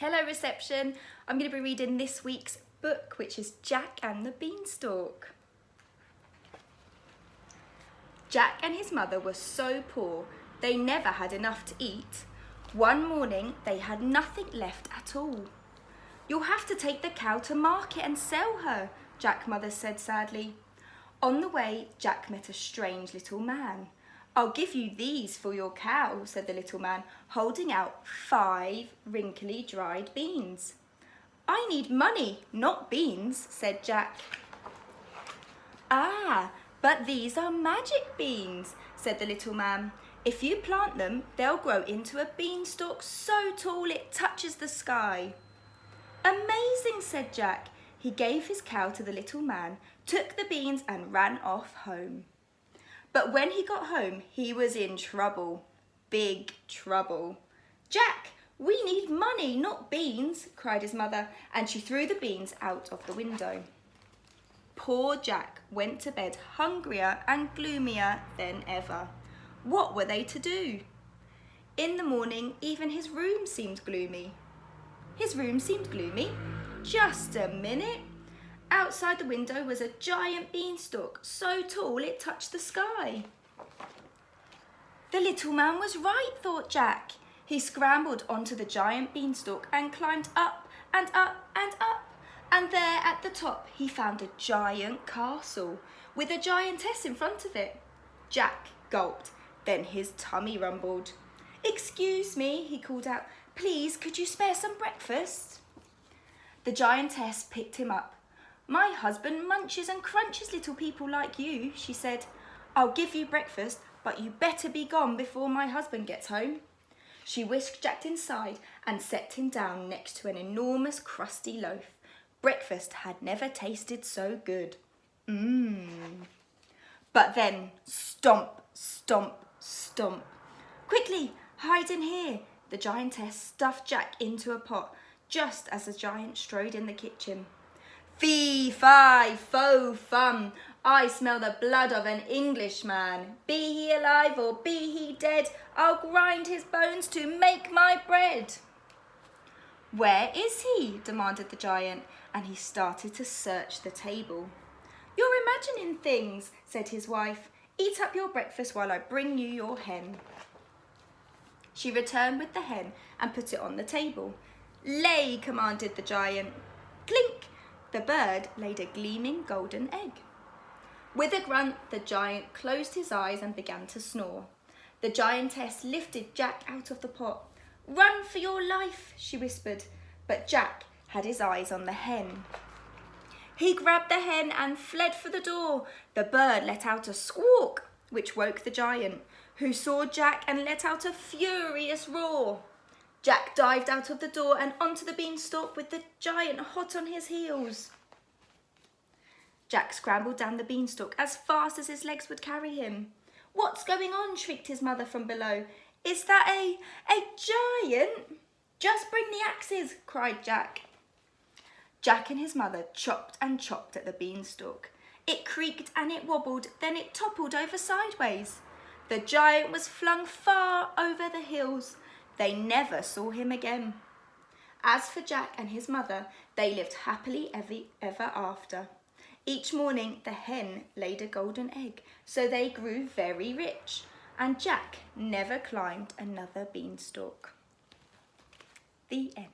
Hello reception, I'm going to be reading this week's book, which is Jack and the Beanstalk. Jack and his mother were so poor, they never had enough to eat. One morning, they had nothing left at all. "You'll have to take the cow to market and sell her," Jack's mother said sadly. On the way, Jack met a strange little man. "I'll give you these for your cow," said the little man, holding out 5 wrinkly dried beans. "I need money, not beans," said Jack. "Ah, but these are magic beans," said the little man. "If you plant them, they'll grow into a beanstalk so tall it touches the sky." "Amazing," said Jack. He gave his cow to the little man, took the beans and ran off home. But when he got home, he was in trouble. Big trouble. "Jack, we need money, not beans," cried his mother, and she threw the beans out of the window. Poor Jack went to bed hungrier and gloomier than ever. What were they to do? In the morning, even his room seemed gloomy. His room seemed gloomy? Just a minute. Outside the window was a giant beanstalk, so tall it touched the sky. The little man was right, thought Jack. He scrambled onto the giant beanstalk and climbed up and up and up. And there at the top he found a giant castle with a giantess in front of it. Jack gulped, then his tummy rumbled. "Excuse me," he called out. "Please, could you spare some breakfast?" The giantess picked him up. "My husband munches and crunches little people like you," she said. "I'll give you breakfast, but you better be gone before my husband gets home." She whisked Jack inside and set him down next to an enormous crusty loaf. Breakfast had never tasted so good. But then, stomp, stomp, stomp. "Quickly, hide in here." The giantess stuffed Jack into a pot just as the giant strode in the kitchen. "Fee, fi, fo, fum, I smell the blood of an Englishman. Be he alive or be he dead, I'll grind his bones to make my bread." "Where is he?" demanded the giant, and he started to search the table. "You're imagining things," said his wife. "Eat up your breakfast while I bring you your hen." She returned with the hen and put it on the table. "Lay," commanded the giant. Clink! The bird laid a gleaming golden egg. With a grunt, the giant closed his eyes and began to snore. The giantess lifted Jack out of the pot. "Run for your life," she whispered, but Jack had his eyes on the hen. He grabbed the hen and fled for the door. The bird let out a squawk, which woke the giant, who saw Jack and let out a furious roar. Jack dived out of the door and onto the beanstalk with the giant hot on his heels. Jack scrambled down the beanstalk as fast as his legs would carry him. "What's going on?" shrieked his mother from below. "Is that a giant?" "Just bring the axes," cried Jack. Jack and his mother chopped and chopped at the beanstalk. It creaked and it wobbled, then it toppled over sideways. The giant was flung far over the hills. They never saw him again. As for Jack and his mother, they lived happily ever after. Each morning the hen laid a golden egg, so they grew very rich, and Jack never climbed another beanstalk. The end.